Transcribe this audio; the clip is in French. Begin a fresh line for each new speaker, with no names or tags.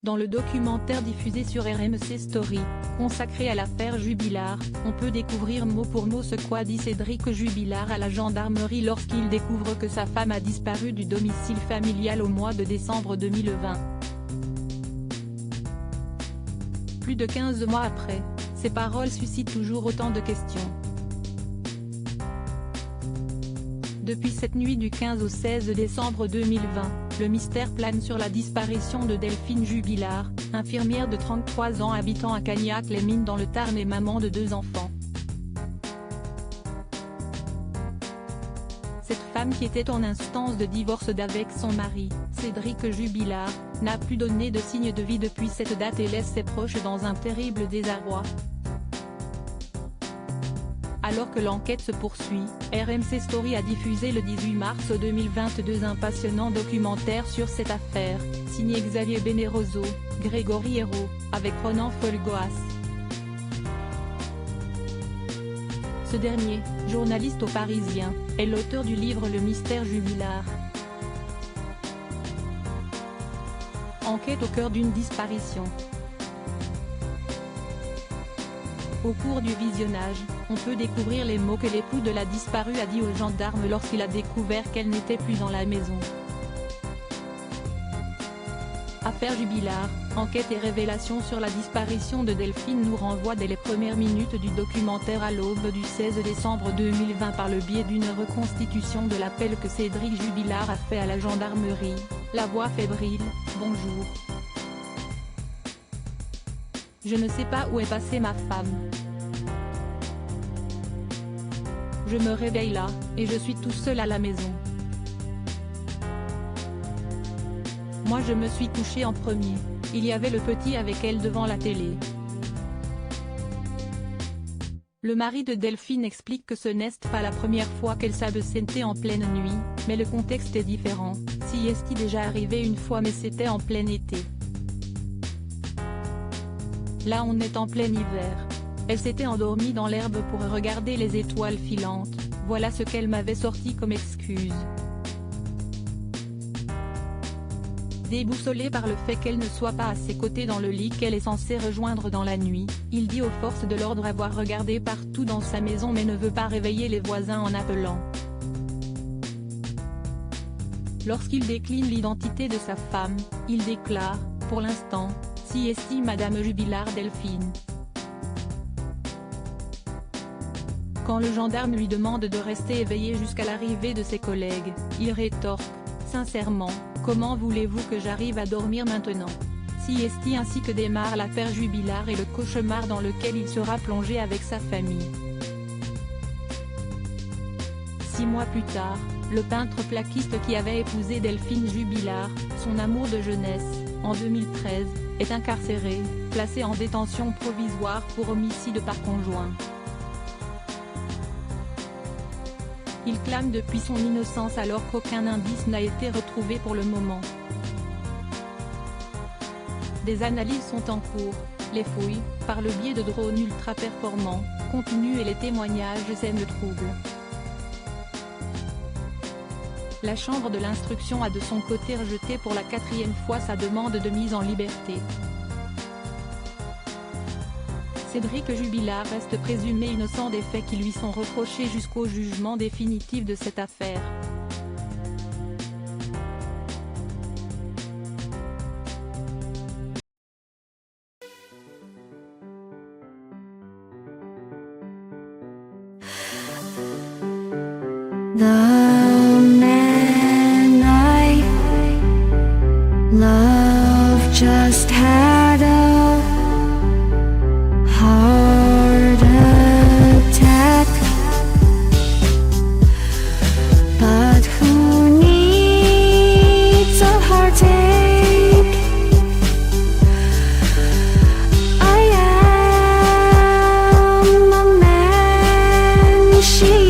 Dans le documentaire diffusé sur RMC Story, consacré à l'affaire Jubillar, on peut découvrir mot pour mot ce qu'a dit Cédric Jubillar à la gendarmerie lorsqu'il découvre que sa femme a disparu du domicile familial au mois de décembre 2020. Plus de 15 mois après, ces paroles suscitent toujours autant de questions. Depuis cette nuit du 15 au 16 décembre 2020, le mystère plane sur la disparition de Delphine Jubillar, infirmière de 33 ans habitant à Cagnac-les-Mines dans le Tarn et maman de 2 enfants. Cette femme qui était en instance de divorce d'avec son mari, Cédric Jubillar, n'a plus donné de signe de vie depuis cette date et laisse ses proches dans un terrible désarroi. Alors que l'enquête se poursuit, RMC Story a diffusé le 18 mars 2022 un passionnant documentaire sur cette affaire, signé Xavier Beneroso, Grégory Hérault, avec Ronan Folgoas. Ce dernier, journaliste au Parisien, est l'auteur du livre Le mystère Jubillar. Enquête au cœur d'une disparition. Au cours du visionnage, on peut découvrir les mots que l'époux de la disparue a dit aux gendarmes lorsqu'il a découvert qu'elle n'était plus dans la maison. Affaire Jubillar, enquête et révélations sur la disparition de Delphine nous renvoie dès les premières minutes du documentaire à l'aube du 16 décembre 2020 par le biais d'une reconstitution de l'appel que Cédric Jubillar a fait à la gendarmerie, la voix fébrile, « Bonjour. Je ne sais pas où est passée ma femme. Je me réveille là, et je suis tout seul à la maison. Moi je me suis couché en premier, il y avait le petit avec elle devant la télé. » Le mari de Delphine explique que ce n'est pas la première fois qu'elle s'absentait en pleine nuit, mais le contexte est différent, si est déjà arrivé une fois mais c'était en plein été. Là on est en plein hiver. Elle s'était endormie dans l'herbe pour regarder les étoiles filantes, voilà ce qu'elle m'avait sorti comme excuse. Déboussolé par le fait qu'elle ne soit pas à ses côtés dans le lit qu'elle est censée rejoindre dans la nuit, il dit aux forces de l'ordre avoir regardé partout dans sa maison mais ne veut pas réveiller les voisins en appelant. Lorsqu'il décline l'identité de sa femme, il déclare, pour l'instant, si est Madame Jubillar Delphine. Quand le gendarme lui demande de rester éveillé jusqu'à l'arrivée de ses collègues, il rétorque, sincèrement, comment voulez-vous que j'arrive à dormir maintenant? Si est ainsi que démarre l'affaire Jubillar et le cauchemar dans lequel il sera plongé avec sa famille. 6 mois plus tard, le peintre plaquiste qui avait épousé Delphine Jubillar, son amour de jeunesse, en 2013, est incarcéré, placé en détention provisoire pour homicide par conjoint. Il clame depuis son innocence alors qu'aucun indice n'a été retrouvé pour le moment. Des analyses sont en cours, les fouilles, par le biais de drones ultra performants, continuent et les témoignages sèment le trouble. La chambre de l'instruction a de son côté rejeté pour la 4e fois sa demande de mise en liberté. Cédric Jubillar reste présumé innocent des faits qui lui sont reprochés jusqu'au jugement définitif de cette affaire.
Love just had a heart attack, but who needs a heartache? I am a man she